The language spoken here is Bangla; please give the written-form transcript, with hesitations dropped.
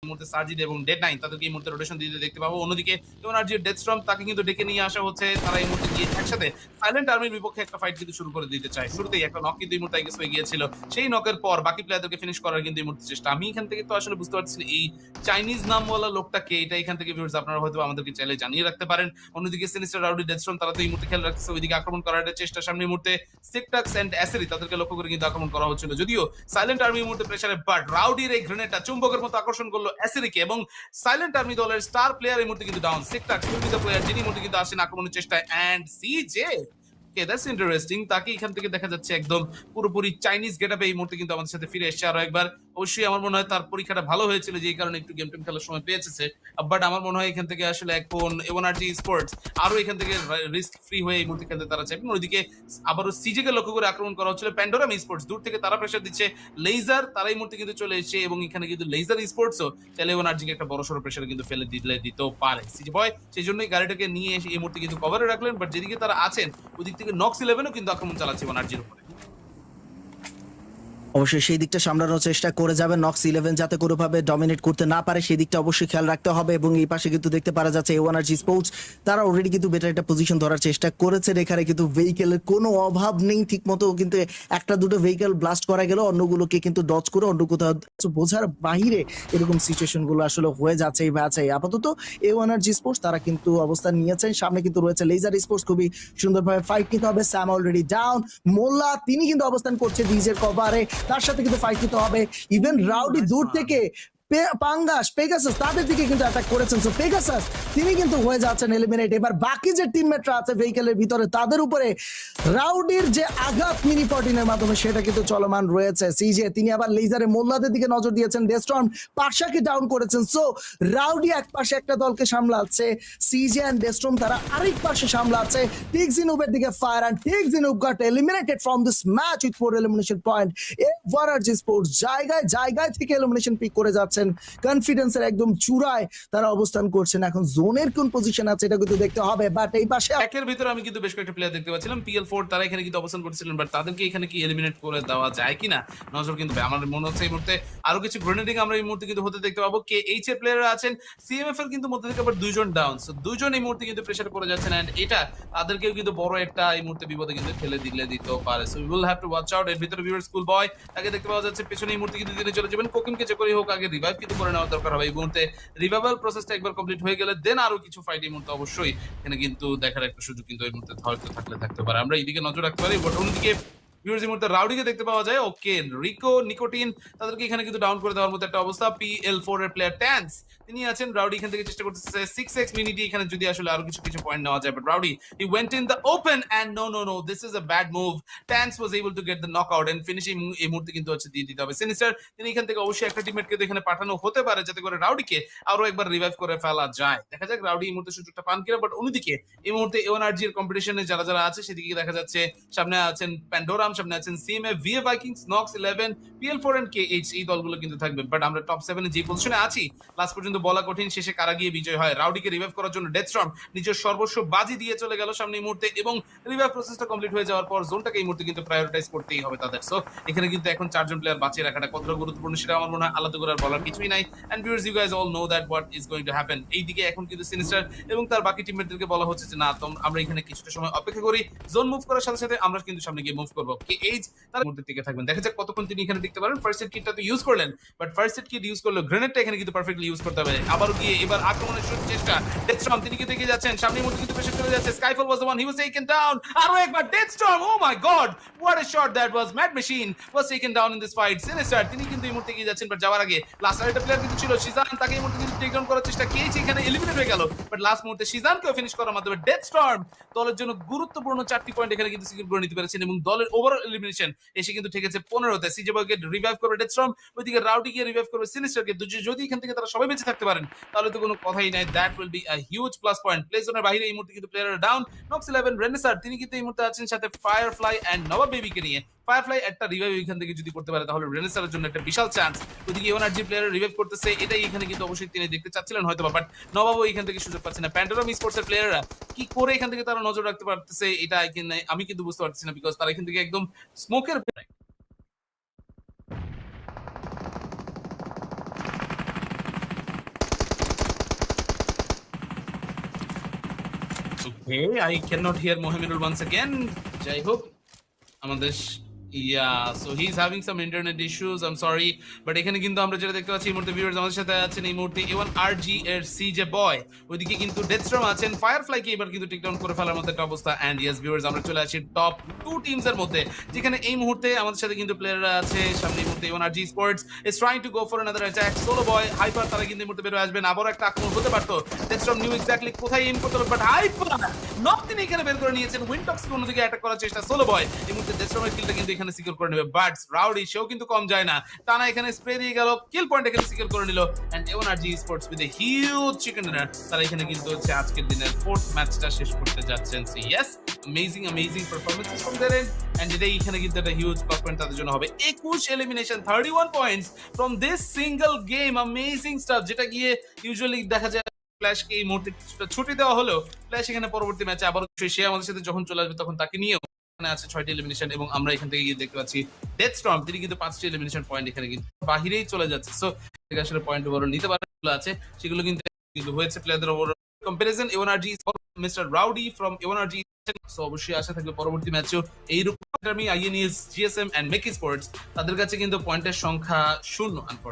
মুহূর্তে সার্জিড এবং ডেড নাইন তাদেরকে এই মুহূর্তে রোটেশন দিতে দেখতে পাবো। অন্যদিকে এনআরজির ডেথস্টর্ম তাকে কিন্তু ডেকে নিয়ে আসা হচ্ছে, তারা এই মুহূর্তে গিয়ে একসাথে সাইলেন্ট আর্মির বিপক্ষে একটা ফাইট কিন্তু শুরু করে দিতে চায়। শুরুতেই একটা নক কিন্তু এই মুহূর্তে আইগেস হয়ে গিয়েছিল, সেই নকের পর বাকি প্লেয়ারদেরকে ফিনিশ করার কিন্তু এই মুহূর্তে চেষ্টা। আমি এখান থেকে তো আসলে বুঝতে পারছি না এই চাইনিজ নামওয়ালা লোকটা কে, এটা এখান থেকে ভিউয়ার্স আপনারা হয়তো আমাদেরকে চাইলে জানিয়ে রাখতে পারেন। অন্যদিকে সিনিস্টার, রাউডি, ডেথস্টর্ম তারা তো এই মুহূর্তে খেয়াল রাখতেছে ওইদিকে আক্রমণ করার একটা চেষ্টা। সামনে এই মুহূর্তে সিকটাক্স এন্ড অ্যাসেরি তাদেরকে লক্ষ্য করে কিন্তু আক্রমণ করা হচ্ছিল, যদিও সাইলেন্ট আর্মি এই মুহূর্তে প্রেসারে, বাট রাউডির এই গ্রেনেডটা চুম্বকের মতো আকর্ষণ করলো অ্যাসেরিকে এবং সাইলেন্ট আর্মি দলের স্টার প্লেয়ার এই মুহূর্তে কিন্তু ডাউন। সিকটাক্স উইল বি দ্য প্লেয়ার যিনি এই মুহূর্তে কিন্তু আসেন আক্রমণের চেষ্টায়, এন্ড সিজে ওকে দ্যাটস ইন্টারেস্টিং, তাকে এখান থেকে দেখা যাচ্ছে একদম পুরোপুরি চাইনিজ গেটআপে এই মুহূর্তে কিন্তু আমাদের সাথে ফিরে এসেছে আরো একবার। অবশ্যই আমার মনে হয় তার পরীক্ষাটা ভালো হয়েছিল, যেই কারণে একটু গেম টেম খেলার সময় পেয়েছে। বাট আমার মনে হয় এখান থেকে আসলে এখন এওয়ানার্জি স্পোর্টস আরো এখান থেকে রিস্ক ফ্রি হয়ে এই মুহূর্তে খেলতে তারা চাইবেন। ওইদিকে আবারও সিজে কে লক্ষ্য করে আক্রমণ করা হচ্ছিল প্যান্ডোরাম স্পোর্টস, দূর থেকে তারা প্রেসার দিচ্ছে। লেজার তারা এই মুহূর্তে কিন্তু চলে এসেছে এবং এখানে কিন্তু লেজার স্পোর্টসও চাইলে এওয়ানার্জিকে একটা বড় সড়ো প্রেসারে কিন্তু ফেলে দিতেও পারে সিজে বয়। সেই জন্যই গাড়িটাকে নিয়ে এসে এই মুহূর্তে কিন্তু কভারে রাখলেন, বাট যেদিকে তারা আছেন ওদিক থেকে নক্স ইলেভেনও কিন্তু আক্রমণ চালাচ্ছে এওয়ানার্জির উপরে। অবশ্যই সেই দিকটা সামলানোর চেষ্টা করে যাবে নক্স ইলেভেন, যাতে কোনোভাবে ডমিনেট করতে না পারে সেই দিকটা অবশ্যই খেয়াল রাখতে হবে। এবং এই পাশে কিন্তু দেখতে পারা যাচ্ছে এওয়ানার্জি স্পোর্টস তারা অলরেডি কিন্তু বেটার একটা পজিশন ধরার চেষ্টা করেছে। এখানে কিন্তু ভেহিকেলের কোনো অভাব নেই, ঠিক মতো কিন্তু একটা দুটো ভেহিকেল ব্লাস্ট করা গেল, অন্যগুলোকে কিন্তু ডজ করে অন্য কোথাও বোঝার বাহিরে এরকম সিচুয়েশন গুলো আসলে হয়ে যাচ্ছে এই ম্যাচে। আপাতত এওয়ানার্জি স্পোর্টস তারা কিন্তু অবস্থান নিয়েছেন, সামনে কিন্তু রয়েছে লেজার স্পোর্টস, খুবই সুন্দরভাবে ফাইট নিতে হবে। স্যাম অলরেডি ডাউন, মোল্লা তিনি কিন্তু অবস্থান করছে ডিজের কভারে, তার সাথে কিন্তু ফাইট নিতে হবে। ইভেন রাউডি দূর থেকে পাঙ্গাস, পেগাসাস তাদের দিকে কিন্তু অ্যাটাক করেছেন। সো পেগাসাস তিনি কিন্তু হয়ে যাচ্ছেন এলিমিনেট। এবার বাকি যে টিমমেটরা আছে ভেহিকেলের ভিতরে তাদের উপরে রাউডির যে আঘাত মিনি 14 এর মাধ্যমে সেটা কিন্তু চলমান রয়েছে। সিজে তিনি আবার লেজারে মোল্লাদের দিকে নজর দিয়েছেন, ডেস্টর্ম পাশাকে ডাউন করেছেন। সো রাউডি এক পাশে একটা দলকে সামলাচ্ছে, সিজে এন্ড ডেস্টর্ম তারা আরেক পাশে সামলাচ্ছে। টিকজিনুবের দিকে ফায়ার, এন্ড টিকজিনুব got eliminated from this match with 4 elimination point. এভারজি স্পোর্টস জায়গায় জায়গায় থেকে এলিমিনেশন পিক করে যাচ্ছে, কনফিডেন্সের একদম চূড়ায় তারা অবস্থান করছেন। এখন জোনের কোন পজিশন আছে এটা কিন্তু দেখতে হবে। বাট এই পাশে একের ভিতরে আমি কিন্তু বেশ কয়েকটা প্লেয়ার দেখতে পাচ্ছিলাম PL4 তারা এখানে কিন্তু অবস্থান করছিলেন, বাট তাদেরকে এখানে কি এলিমিনেট করে দেওয়া যায় কিনা নজর কিন্তু আমার মনে হচ্ছে এই মুহূর্তে আরো কিছু গ্রেনেডিং আমরা এই মুহূর্তে কিন্তু হতে দেখতে পাবো। কে এইচ এর প্লেয়াররা আছেন, সিএমএফ এর কিন্তু মধ্যে থেকে আবার দুইজন ডাউন, সো দুইজন এই মুহূর্তে কিন্তু প্রেসারে পড়ে যাচ্ছেন, এন্ড এটা তাদেরকেও কিন্তু বড় একটা এই মুহূর্তে বিপদে কিন্তু ঠেলে দিতেও পারে। So we will have to watch out. এর ভিতরে ভিউয়ার স্কুল বয় তাকে দেখতে পাওয়া যাচ্ছে পেছনে এই মুহূর্তে কিন্তু দিনে চলে যাবেন। কোকিমকে যে করে হোক আগে রিভাইভ কিন্তু করে নেওয়া দরকার হবে এই মুহূর্তে। রিভাইভাল প্রসেসটা একবার কমপ্লিট হয়ে গেলে দেন আরো কিছু ফাইট এই মুহূর্তে অবশ্যই এখানে কিন্তু দেখার একটা সুযোগ কিন্তু এই মুহূর্তে হয়তো থাকতে পারে। আমরা এইদিকে নজর রাখতে পারি, বাট অন্যদিকে ভিউয়ার্স এই মুহূর্তে রাউডিকে দেখতে পাওয়া যায়। ওকে রিকো নিকোটিন তাদেরকে এখানে কিন্তু ডাউন করে দেওয়ার মতো একটা অবস্থা। PL4 এর প্লেয়ার ট্যান্স তিনি আছেন, রাউডি এখান থেকে চেষ্টা করতেছে 6x মিনিটি এখানে যদি আসলে আরো কিছু পয়েন্ট নেওয়া যায়, but rowdy he went in the open and no this is a bad move. Tans was able to get the knockout and finishing এই মুহূর্তে কিন্তু হচ্ছে দিয়ে দিতে হবে সিনিস্টার। তিনি এখান থেকে অবশ্যই একটা টিমমেটকে এখানে পাঠানো হতে পারে যাতে করে রাউডিকে আরো একবার রিভাইভ করে ফেলা যায়। দেখা যাক রাউডি এই মুহূর্তে সুযোগটা পান কিনা। বাট অন্যদিকে এই মুহূর্তে এওয়ানার্জি এর কম্পিটিশনে যারা আছে সেদিকে দেখা যাচ্ছে সামনে আছেন প্যান্ডোরাম, সামনে আছেন CMF, VA Vikings, Knox 11, PL4 and KH এই দলগুলো কিন্তু থাকবে। বাট আমরা টপ 7 এ যে পজিশনে আছি লাস্ট পর্যন্ত বলা কঠিন, শেষে কারা গিয়ে বিজয় হয়। রাউডিকে রিভাইভ করার জন্য ডেথস্টর্ম নিজের সর্বস্ব বাজি দিয়ে চলে গেল সামনে এই মুহূর্তে, এবং রিভাইভ প্রসেসটা কমপ্লিট হয়ে যাওয়ার পর জোনটাকে এই মুহূর্তে কিন্তু প্রায়োরিটাইজ করতেই হবে তাদের। সো এখানে কিন্তু এখন 4 জন প্লেয়ার বাঁচিয়ে রাখাটা কতটা গুরুত্বপূর্ণ সেটা আমার মনে হয় আলাদা করে আর বলার কিছুই নাই। And viewers you guys all know that what is going to happen. এইদিকে এখন কিন্তু সিনিস্টার এবং তার বাকি টিমমেটদেরকে বলা হচ্ছে যে না আমরা এখানে কিছুটা সময় অপেক্ষা করি, জোন মুভ করার সাথে সাথে আমরা কিন্তু সামনে গিয়ে মুভ করব। KH তার মধ্যে থেকে থাকবেন, দেখা যাক কতক্ষণ তিনি এখানে টিকতে পারেন। ফার্স্ট এড কিটটা তো ইউজ করলেন, but first aid kit use করলে গ্রেনেডটা এখানে কিন্তু পারফেক্টলি ইউজ করতে হবে। আবারও গিয়ে এবার আক্রমণের চেষ্টা, ডেথস্টর্ম তিনি কিন্তু এগিয়ে যাচ্ছেন, সামনের মধ্যে কিন্তু প্রেসার চলে যাচ্ছে। Skyfall was the one he was taken down. আরো একবার Deathstorm, oh my god what a shot that was. Mad Machine was taken down in this fight. Sinister তিনি কিন্তু এই মুহূর্তে এগিয়ে যাচ্ছেন, বাট যাওয়ার আগে লাস্ট আরেকটা প্লেয়ার কিন্তু ছিল শিজান, তাকে এই মুহূর্তে কিন্তু টেক ডাউন করার চেষ্টা। কেইচ এখানে এলিমিনেট হয়ে গেল, বাট লাস্ট মুহূর্তে শিজানকেও ফিনিশ করার মাধ্যমে ডেথস্টর্ম দলের জন্য গুরুত্বপূর্ণ 4টি পয়েন্ট এখানে কিন্তু সিকিউর করে নিতে পেরেছেন, এবং দলের ওভারঅল এলিমিনেশন এসে কিন্তু ঠেকেছে 15তে। সিজে বয়কে রিভাইভ করবে ডেথস্টর্ম, ওইদিকে রাউডি গিয়ে রিভাইভ করবে সিনিস্টারকে। যদি এখান থেকে তারা সবাই বেঁচে থাকতে পারেন তাহলে তো কোনো কথাই নাই, that will be a huge plus point. Play জোনের বাইরে এই মুহূর্তে কিন্তু প্লেয়াররা ডাউন। নক্স 11 রেনেসার তিনি কিন্তু এই মুহূর্তে আছেন সাথে ফায়ারফ্লাই এন্ড নবাব বেবিকে নিয়ে। ফায়ারফ্লাই একটা রিভাইভ এখান থেকে যদি করতে পারে তাহলে রেনেসারের জন্য একটা বিশাল চান্স। ওইদিকে এওয়ানার্জি প্লেয়ার রিভাইভ করতেছে, এটাই এখানে কিন্তু অবশ্যই তিনি দেখতে চাচ্ছিলেন হয়তো, বাট নবাবও এখান থেকে সুযোগ পাচ্ছে না। প্যান্ডোরাম স্পোর্টসের প্লেয়াররা কি করে এখান থেকে তারা নজর রাখতে পারতেছে এটা আমি কিন্তু বুঝতে পারতেছি না, বিকজ তারা এখান থেকে একদম স্মোকের Okay, I cannot hear Mohammedul once again. যাই হোক আমাদের so he's having some internet issues. I'm sorry, but এখানে কিন্তু আমরা যেটা দেখতে পাচ্ছি এই মুহূর্তে ভিউয়ার্স আমাদের সাথে আছেন এই মুহূর্তে A1RG এর সিজে বয়, ওইদিকে কিন্তু ডেথস্টর্ম আছেন, ফায়ারফ্লাই কে এবার কিন্তু টেকডাউন করে ফেলার মতো একটা অবস্থা। এন্ড ইয়েস ভিউয়ার্স আমরা চলে আসি টপ 2 টিমস এর মধ্যে, যেখানে এই মুহূর্তে আমাদের সাথে কিন্তু প্লেয়াররা আছে। সামনে এই মুহূর্তে A1RG sports is trying to go for another attack. Solo boy hyper তারা কিন্তু এই মুহূর্তে বের হয়ে আসবেন, আবার একটা আক্রমণ হতে পারতো। ডেথস্টর্ম নিউ এক্স্যাক্টলি কোথায় এম করতে হবে, বাট হাইপার নক তিনি এখানে বের করে নিয়েছেন। উইন্টক্স কে অন্যদিকে অ্যাটাক করার চেষ্টা, সোলো বয় এই মুহূর্তে ডেথস্টর্মের কিলটা কিন্তু এখানে সিকিউর করে নেবে, বাট রাউডি সেও কিন্তু কম যায় না, টানা এখানে স্প্রে দিয়ে গেল, কিল পয়েন্ট এখানে সিকিউর করে নিল। And A1RG sports with a huge chicken dinner, তারা এখানে কিন্তু হচ্ছে আজকের দিনের 4th ম্যাচটা শেষ করতে যাচ্ছেন। So yes, amazing performances from their end. And এটাই এখানে কিন্তু একটা হিউজ প্লাস পয়েন্ট তাদের জন্য হবে। 21 elimination, 31 points from this single game, amazing staff. যেটা গিয়ে ইউজুয়ালি দেখা যায় ফ্ল্যাশকে এই মুহূর্তে কিছুটা ছুটি দেওয়া হলো, ফ্ল্যাশ এখানে পরবর্তী ম্যাচে আবার সে আমাদের সাথে যখন চলে আসবে তখন তাকে নিয়েও এখানে আছে 6টি এলিমিনেশন। এবং আমরা এখান থেকে গিয়ে দেখতে পাচ্ছি ডেথস্টর্ম তিনি কিন্তু 5টি এলিমিনেশন পয়েন্ট এখানে কিন্তু বাহিরেই চলে যাচ্ছে। সো আসলে পয়েন্ট ওভার নিতে পারে আছে, সেগুলো কিন্তু হয়েছে প্লেয়ারদের over comparison. A1RG mister rowdy from A1RG, so অবশ্যই আশা থাকবে পরবর্তী ম্যাচেও এইরকম। আইএনএস, জিএসএম এন্ড মেকি স্পোর্টস তাদের কাছে কিন্তু পয়েন্টের সংখ্যা 0।